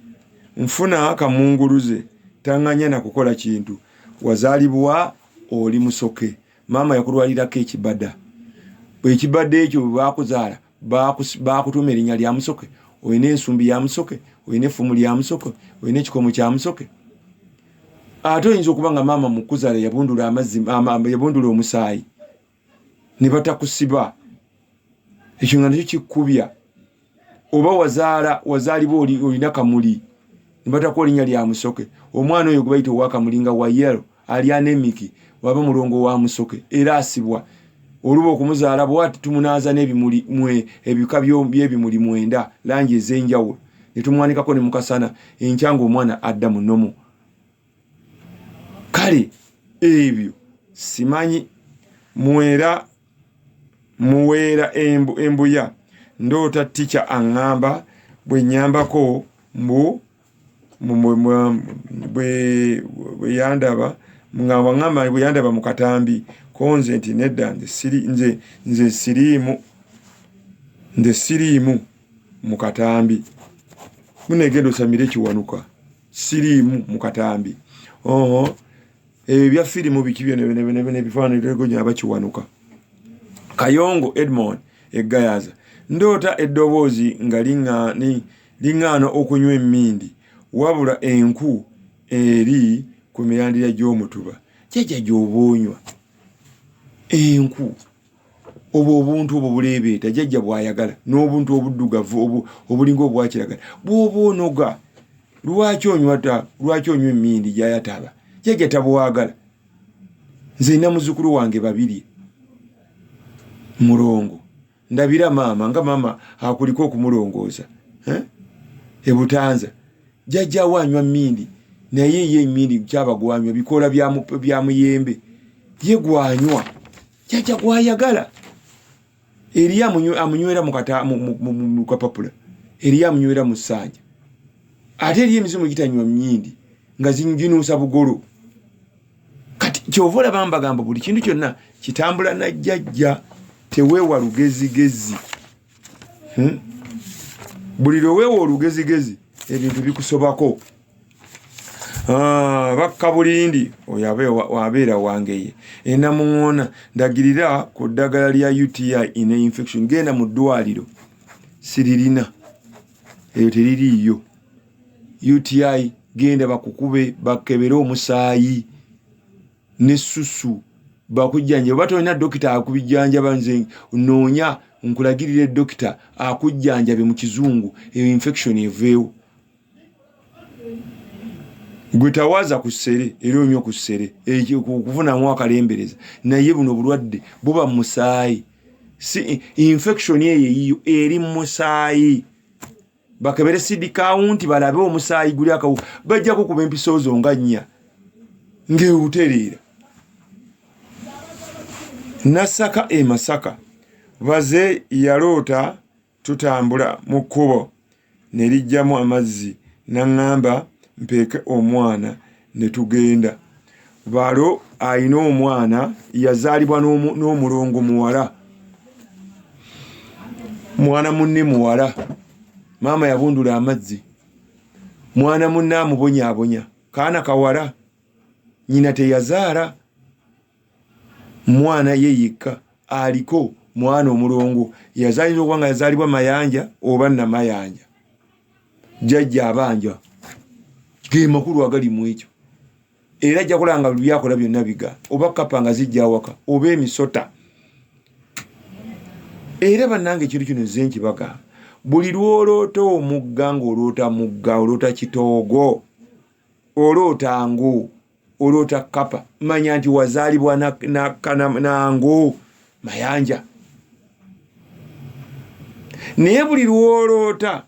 nfuna akamunguluze tanganya na kukola kintu. Wazaalibwa oli musoke. Maama yakulwalirako ekibada. Ekibada ekyo bakuzaala bakutuma erinnya lya musoke. Oyina ensumbi ya musoke, oyina effumu lya musoke, oyina ekikomo kya musoke. Ate oyinza okuba nga maama mukuzaala yabundula amazzi yabundula omusaayi ne batakusiba. Ekyo nga nakyo kikkubya. Oba wazaalibwa olina kamuli ne batakuwa erinnya lya musoke. Omwana oyo gwe bayita owakamuli nga wa yero ali anemiki waba mulongo wa musoke era asibwa. Oluba okumuzaala bw'ati tumunaaza n'ebimuli ebika by'ebimuli 9 langi ez'enjawulo ne tumwanikako ne mukasana enkyanga omwana adda mu nnomo. Kale ebyo simanyi muweera embuya ndoota tica aŋŋamba bwe nnyambako bwe yandaba ng'aŋŋamba bwe yandaba mu katambi konze nti nedda nze siriimu mu katambi. Munegenda osamire ekiwanuka siriimu mu katambi. Ebyo bya firimu biki n'ebifaananyi tegonya abakiwanuka. Kayongo Edmond Eggayaza ndoota eddoboozi nga liŋŋaana okunywa emmindi wabula enku eri ku mirandira gy'omutuba. Jjajja gy'oboonywa enku obuntu obwo buleebeeta jjajja bw'ayagala n'obuntu obuddugavu obulinga obwakiragala bw'oba onoga. Lwaki onywa emmindi gy'ayataba? Jjajja tabwagala. Nze nina muzzukulu wange 2 mulongo. Ndabira maama nga maama akuliko okumulongooza ebutanza. Jjajja wanywa mmindi naye ye emmindi kyaba gwanywa bikoola bya muyembe ye gwanywa. Jjajja gwayagala. Eri amunywera mu kapapula, eri amunywera mu ssanja. Ate eri emizimu gitanywa mmindi nga zinuusa bugolo. Kati kyova olaba mbagamba buli kintu kyonna kitambula na jjajja. Teweewa lugezigezi. Buli lweweewa olugezigezi ebintu bikusobako. Bakka Bulindi oyo abeera wangeye. Enamuŋŋoona ndagirira ku ddagala lya UTI ine infection genda mu ddwaliro. Siririna eyo teririiyo. UTI genda bakukube bakebere omusaayi n'essusu bakujjanja. Oba tolina dokita akubijjanjaba nze noonya nkulagirira dokita akujjanjabe mu kizungu eyo infection eveewo. Gwe tawaza ku ssere era onywa ku ssere okufunamu akalembereza naye buno bulwadde buba mu musaayi. Si infection eyo eri mu musaayi. Bakebere CD count balabe omusaayi guli akawu bajja kukuba empisoozo nga 4 ng'ewutereera. Nasaka Masaka baze yaloota tutambula mu kkubo ne lijjamu amazzi n'aŋŋamba mpeeke omwana ne tugenda. Balo ayina omwana yazaalibwa n'omulongo muwala. Mwana munne muwala. Maama yabundula amazzi. Mwana munne amubonyaabonya. Kaana kawala. Nyina teyazaala. Mwana ye yekka aliko mwana omulongo. Yazaalibwa okuba nga yazaalibwa mayanja oba namayanja. Jjajja abanja. Ge makulu agali mu ekyo. era ajja kulanga byakola byonna biga oba kapa nga zijja awaka oba emisota. Era bannange ekintu kino nze nkibagamba, buli lwoloota omugga ng'oloota mugga, oloota kitoogo, oloota ngu, oloota kapa, manya nti wazaalibwa nangu mayanja. Naye buli lwoloota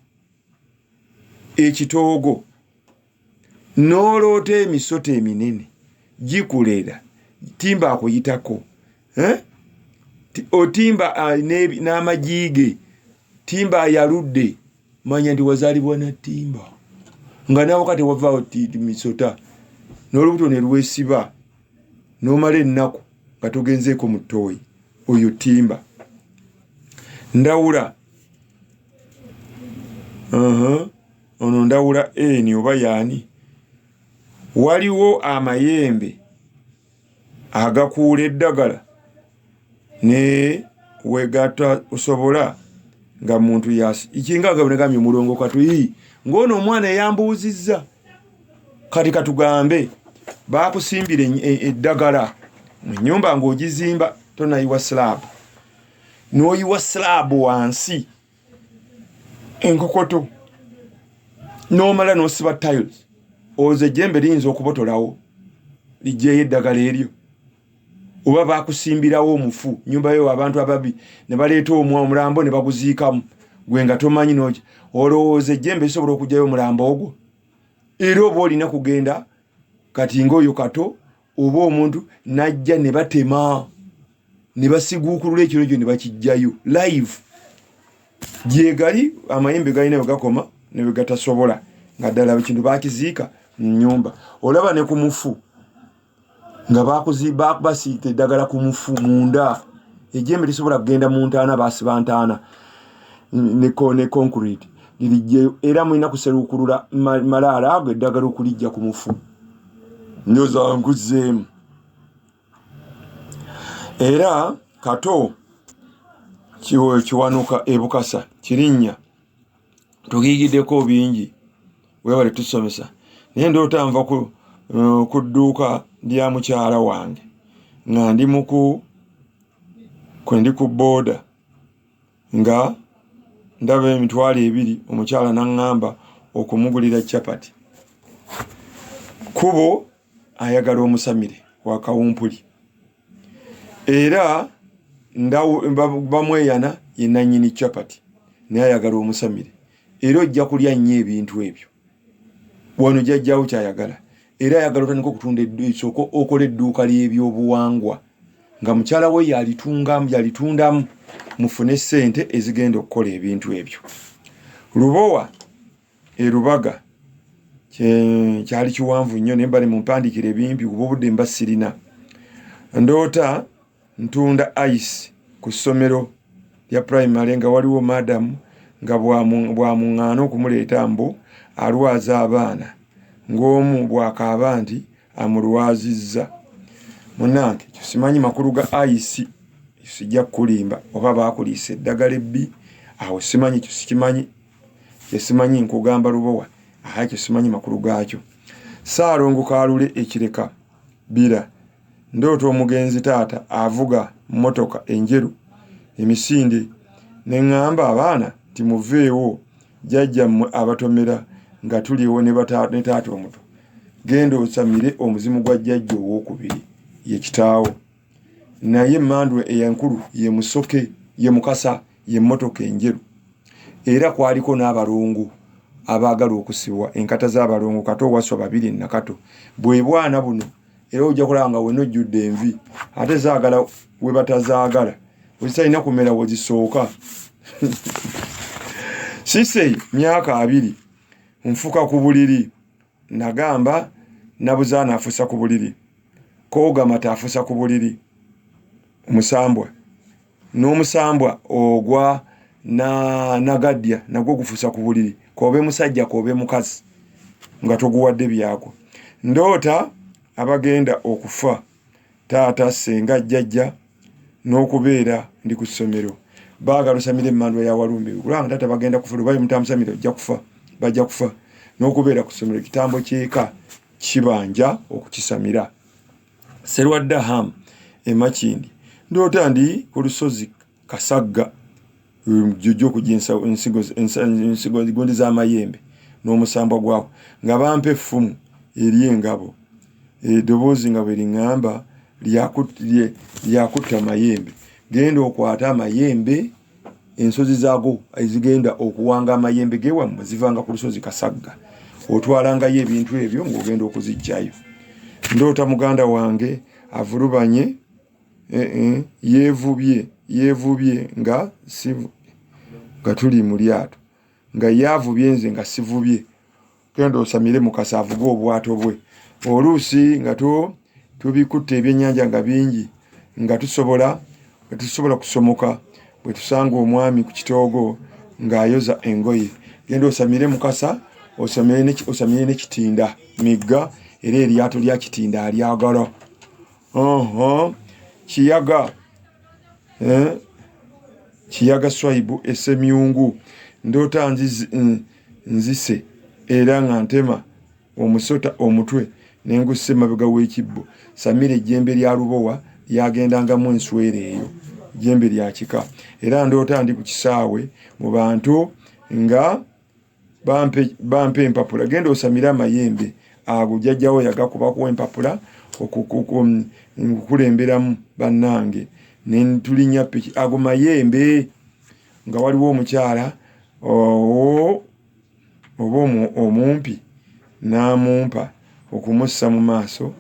ekitoogo n'oloota emisota eminene gikulera, timba akuyitako, otimba n'amajiige, timba yaludde, manya nti wazaalibwa na timba nga nawe kati wavaawo misota n'olubuto ne lwesiba n'omala ennaku nga togenzeeko mu ttooyi, oyo timba. Ndawula ono ndawula eni oba yaani, waliwo amayembe agakuula eddagala ne wegata osobola nga muntu yasi ikinga gabonegambye mulongo katuyi ngono omwana yambuuzizza kati katugambe bakusimbire eddagala mu nnyumba ng'ogizimba tonayiwa slab n'oyiwa slab wansi enkokoto n'omala n'osiba tiles, oze ejjembe liyinza okubotolawo lijjeeyo eddagala eryo, oba bakusimbirawo omufu nyumba yo abantu ababi ne baleeta omulambo ne baguziikamu gwe nga tomanyi noki, olowooza ejjembe lisobola okugyayo omulambo ogwo? Era oba olina kugenda kati ng'oyo kato oba omuntu najja ne batema ne basiguukulula ekiro ekyo ne bakijjayo live. Gyegali amayembe galina bwe gakoma ne bwe gatasobola nga ddala ekintu bakiziika mu nnyumba. Olaba ne ku mufu nga basiika eddagala ku mufu munda, ejjembe lisobola kugenda mu ntaana, basiba ntaana ne concrete lirijjeyo, era mulina kuseruukulula malaala ago eddagala okulijja ku mufu. Ndoza nkuzzeemu. Era kato kiwanuka ebukasa kirinnya tugiyigiddeko bingi, weewale tusomesa. Naye ndoota nva ku dduuka lya mukyala wange nga ndi kwe ndi ku booda nga ndaba emitwalo 2, omukyala n'aŋŋamba okumugulira capati. Kubo ayagala omusamire wa kawumpuli, era bamweyana ye nannyini capati naye ayagala omusamire, era ojja kulya nnyo ebintu ebyo. Wano jjajjaawo kyayagala, era ayagala otandika okutunda esoko, okola edduuka ly'ebyobuwangwa nga mukyala we yalitundamu mufune ssente ezigenda okukola ebintu ebyo. Lubowa Rubaga kyali kiwanvu nnyo naye mbale mumpandikira ebimpi kuba obudde mba sirina. Ndoota ntunda ice ku ssomero lya primary nga waliwo madamu nga bwamuŋŋaana okumuleeta mbu alwaza abaana, ng'omu bw'akaaba nti amulwazizza. Munnange ekyo simanyi makulu ga ice, sijja kulimba oba baakuliisa eddagala ebbi, awo simanyi, ekyo sikimanyi, kyesimanyi nkugamba Lubowa, ekyo simanyi makulu gaakyo. Ssaalongo Kaalule Ekireka Bira, ndoota omugenzi taata avuga mmotoka enjeru emisinde ne ŋŋamba abaana timuveewo, jjajjammwe abatomera nga tuliwo ne taata omuto, genda osamire omuzimu gwa jjajja owookubiri ye kitaawo. Naye emmandwe eyankulu ye musoke, ye mukasa, ye mmotoka enjeru. Era kwaliko n'abalongo abaagala okusibwa, enkata z'abalongo kato waswa 2 nakato bwe bwana buno. Era ojja kulaba nga wena ojjudde envi, ate zaagala we batazaagala, wezitalina kumera wezisooka. Sisei myaka 2 nfuka ku buliri, nagamba Nabuzaana afusa ku buliri, Koogamata afusa ku buliri, Musambwa n'omusambwa ogwa Nagadya nagwo gufusa ku buliri, kobe musajja kobe mukazi nga toguwadde byako. Ndoota abagenda okufa, taata, ssenga, jjajja n'okubeera ndi ku ssomero. Baagala osamira emmandwa ya Walumbe, kulanga taata bagenda kufa, lubayi mutamusamira ojja kufa, bajja kufa n'okubeera ku ssomero, kitambo kyeka kibanja okukisamira. Serwadda ham emakindi ndota ndi ku lusozi Kasagga jojo kujinsa ensigo gundi za mayembe n'omusambwa gwako nga bampe effumu eri engabo eddoboozi nga bwe liŋŋamba lyakutta mayembe genda okwata amayembe ensozi zaago ezigenda okuwanga amayembe gewammwe zivanga ku lusozi Kasagga otwalangayo ebintu ebyo ng'ogenda okuzijjayo. Ndoota muganda wange avulubanye yeevubye nga tuli mu lyato nga yaavubye nze nga sivubye genda osamire Mukasa avuge obwato bwe oluusi nga tubikutte ebyennyanja nga bingi nga tusobola kusomoka bwe tusanga omwami ku kitoogo ng'ayoza engoye genda osamire Mukasa osamire n'ekitinda migga era eryato lya kitinda alyagala kiyaga Swaibu Essemyungu ndoota nzise era nga ntema omusota omutwe nengusse mabega w'ekibbo samire ejjembe lya lubowa lyagendangamu enswera eyo ejjembe lya kika era ndoota ndi ku kisaawe mu bantu nga bampe empapula genda osamire amayembe ago jjajjawo yagakubaku empapula okukulemberamu bannange nentulinya piki ago mayembe nga waliwo omukyala oba omumpi n'amumpa okumussa mu maaso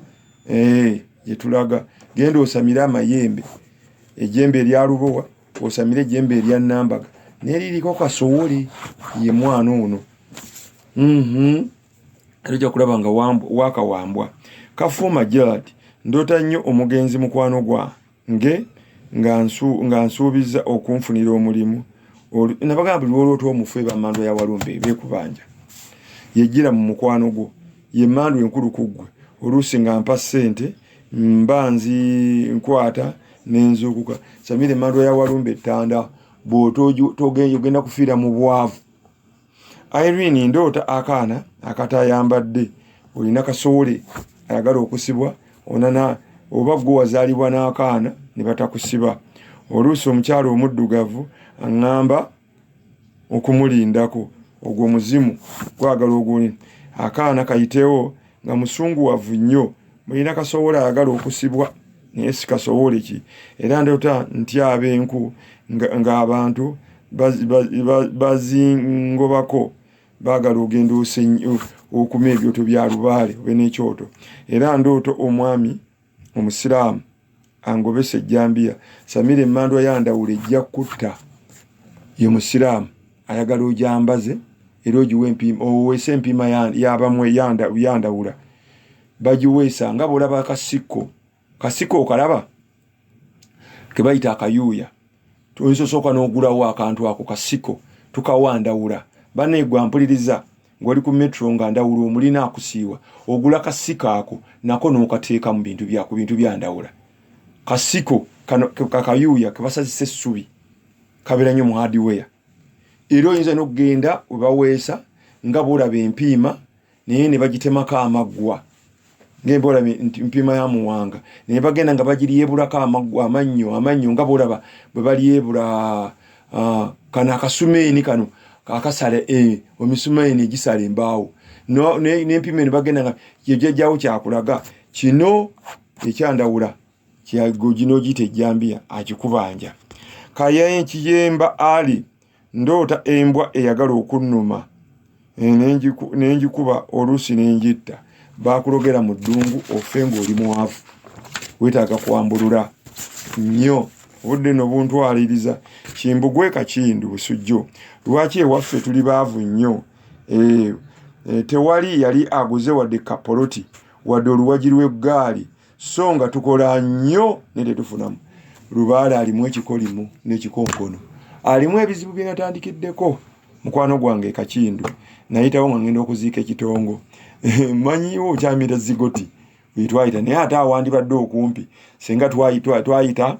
yetulaga genda osamire amayembe ejjembe erya lubowa osamire ejjembe erya nambaga neririko kasowole ye mwana ono tojja kulaba nga wakawambwa Kafuuma Gerald ndoota nnyo omugenzi mukwano gwange nga nsuubiza okunfunira omulimu nabagamba buli lwoloota omufe bamandwa ya Walumbe beekubanja yejjira mu mukwano gwo ye mandwa enkulu ku ggwe oluusi nga mpa ssente mba nkwata n'enzuukuka samire mandwa ya Walumbe ettanda bw'otogenda kufiira mu bwavu. Irene ndoota akaana akatayambadde olina kasowole ayagala okusibwa onana oba gwe wazaalibwa n'akaana ne batakusiba oluusi omukyala omuddugavu aŋŋamba okumulindako ogwo muzimu gwagala oguli akaana kayitewo nga musunguwavu nnyo mulina kasowole ayagala okusibwa naye si kasowole ki era ndoota ntyaba enku nga abantu bazingobako baagala ogenda okuma ebyoto bya Lubaale obe n'ekyoto era ndoota omwami omusiraamu angobesa ejjambiya samire emmandwa yandawula ejja kutta ye musiraamu ayagala ojambaze era ogiwe empima oweesa empima yabamwe yandawula bagiweesa nga bw'olaba kasiko okalaba ke bayita akayuuya tuyinza osooka n'ogulawo akantu ako kasiko tukawandawula baneegwa mpuliriza ng'oli ku metro nga ndawula omulina akusiiwa ogula kasiko ako nako n'okateeka mu bintu byandawula kasiko kakayuuya ke basazisa essubi kabeera nnyo mu hardware era oyinza n'okugenda we baweesa nga bw'olaba empiima naye ne bagitemako amaggwa ng'emba olaba empiima ya muwanga naye bagenda nga bagiryebulako amannyo nga bw'olaba bwe balyebula kano akasumeeni kano akasala omisumeeni egisala embaawo n'empiima ne bagenda nga yejjajjawo kyakulaga kino ekyandawula gino giyita ejjambiya akikubanja Kiyemba Ali ndoota embwa eyagala okunnuma n'engikuba oluusi n'engitta baakulogera mu ddungu ofe ng'oli mwavu weetaaga kwambulula nnyo obudde n'obuntwaliriza kimbugwe Kakindu Busujju lwaki ewaffe tuli baavu nnyo tewali yali aguze wadde kapoloti wadde oluwagi lw'eggaali so nga tukola nnyo ne tetufunamu. Lubaale alimu ekikolimu n'ekikonkono alimu ebizibu bye natandikiddeko mukwano gwange Kakindu nayitawo nga ngenda okuziika ekitongo manyiwo kyamira zigoti twayita naye ate awandibadde okumpi singa twayita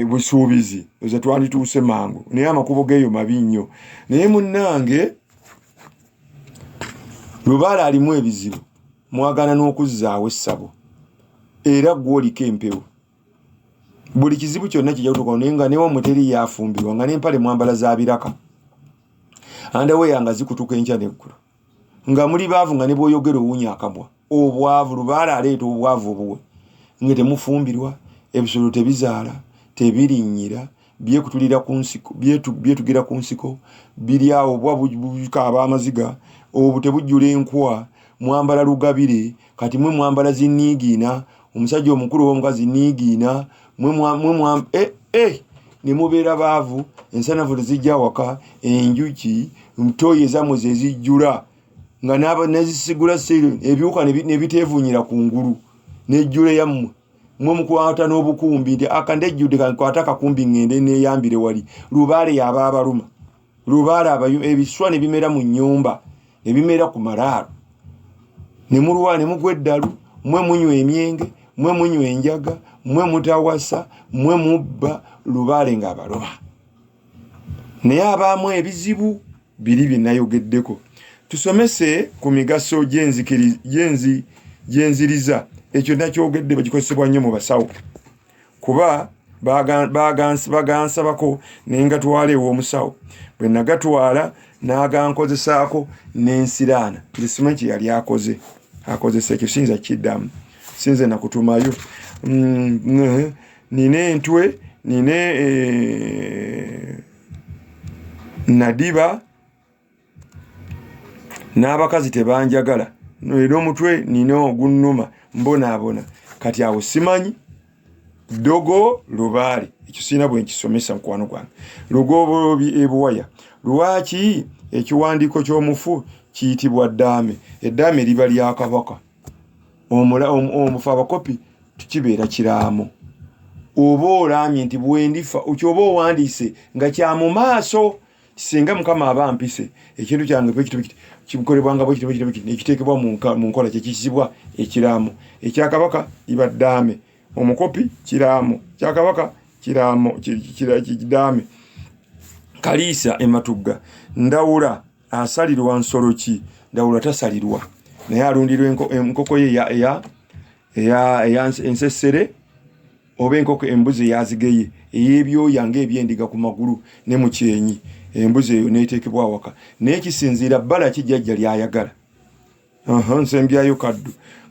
busuubizi oza twandituuse mangu naye amakubo geeyo mabi nnyo naye munnange Lubaale alimu ebizibu mwagana n'okuzzaawo essabo era gwoliko empewo buli kizibu kyonna kijja kutuuka naye nga newa muteri yafumbirwa nga n'empale mwambala za biraka andaweya nga zikutuka enkya n'eggulu nga muli baavu nga ne bw'oyogera owunya akamwa obwavu Lubaale aleeta obwavu obuwe nga temufumbirwa ebisolo tebizaala tebirinnyira byekutulira ku nsiko byetugira ku nsiko biri awo bwa bukaaba amaziga obu tebujjula enkwa mwambala lugabire kati mwe mwambala zinniigiina omusajja omukulu w'omukazi nniigiina ne mubeera baavu ensanafu tezijja waka enjuki mtoyi ezammwe ze zijjula nga nezisigula ebiwuka ne biteevunyira ku ngulu nejjula yammwe mwe mukwata n'obukumbi nti akandejjudde kankwata akakumbi ngende neeyambire wali Lubaale yaba abaluma Lubaale ebiswa ne bimera mu nnyumba ne bimera ku malaalo ne mulwa ne mugwa eddalu mwe munywa emyenge mwe munywa enjaga mwe mutawasa mwe mubba Lubaale ng'abaluma naye abaamu ebizibu biri bye nayogeddeko tusomese ku migaso gyenziriza ekyo nakyogedde bagikozesebwa nnyo mu basawo kuba bagansabako naye ngatwala ew'omusawo bwe nagatwala n'agankozesaako n'ensiraana nzisima kye yali akozesa ekyo sinza kiddamu sinze nakutumayo nina entwe nina nadiba n'abakazi tebanjagala era omutwe nina ogunnuma mbonaabona kati awo simanyi dogo Lubaale ekyo sirina bwe nkisomesa mukwano gwange lugobo ebuwaya lwaki ekiwandiiko ky'omufu kiyitibwa ddaame eddaame liba lya kabaka omufu abakopi tukibeera kiraamo oba olaamye nti bwendifa okyoba owandiise nga kya mu maaso singa mukama aba mpise ekintu kyange kikolebwanga ekiteekebwa mu nkola kyekisibwa ekiraamo ekyakabaka liba ddaame omukopi kiraamo kyakabaka kiraamo kidaame kaliisa ematugga ndawula asalirwa nsolo ki ndawula tasalirwa naye alundirwa enkoko ye eya ensesere oba enkoko embuzi eyazigeye ey'ebyoya ng'ebyendiga ku magulu ne mu kyenyi embuzi eyo neeteekebwa awaka naye kisinziira bbala kijjajja lyayagala nsembyayo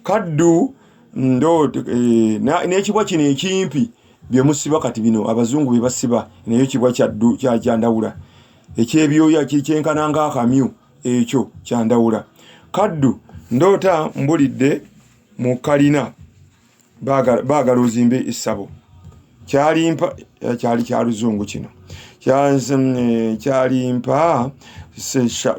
kaddu n'ekibwa kino ekimpi bye musiba kati bino abazungu bye basiba naye kibwa kyandawula ekyebyoya kyenkana ng'akamyu ekyo kyandawula kaddu ndoota mbulidde mu kalina baagala ozimbe essabo kyalimpa kyali kya luzungu kino kyalimpa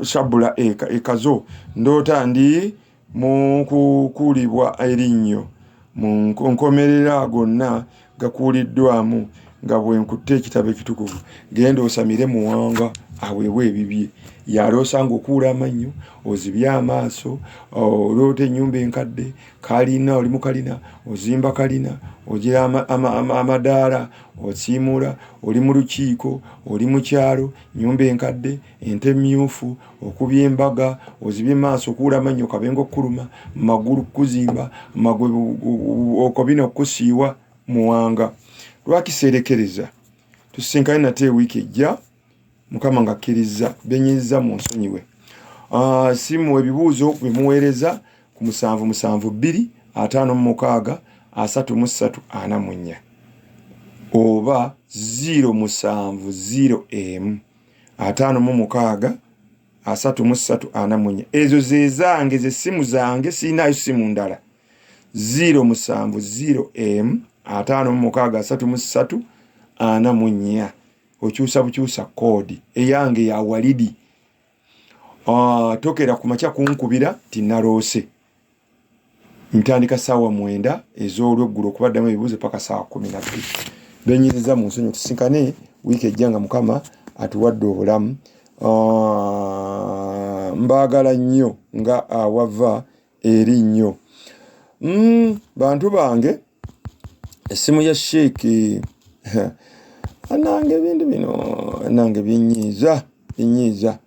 shabula ekazo ndoota ndi mu kukuulibwa erinnyo mu nkomerera gonna gakuuliddwamu nga bwenkutte ekitabo ekitukuvu genda osamire muwanga aweebwa ebibye yaloosanga okuula amannyo ozibye amaaso oloota ennyumba enkadde kalina oli mu kalina ozimba kalina ogira amadaala osiimula oli mu lukiiko oli mu kyalo nnyumba enkadde ente myufu okubya embaga ozibye maaso okuula amannyo kabenga okkuluma magulu kuzimba okobina okusiiwa muwanga lwakiseerekereza tusinkane nate ewiiki ejja mukama nga akkiriza benyezza mu nsonyiwe simu ebibuuzo bwe muweereza ku 772 56 33 44 oba 070 56 33 44 ezo ze zange ze simu zange sirinayo simu ndala 070 56 34 okyusa bukyusa koodi eyange ya walidi tokera ku makya kunkubira tinaloose ntandika ssaawa 9 ez'olweggulo okubaddamu ebibuuzo paka ssaawa 12 benyereza mu nsonyi tusinkane wiiki ejja nga mukama atuwadde obulamu mbaagala nnyo nga awava eri nnyo bantu bange essimu ya sheeki nange ebintu bino nange binyiiza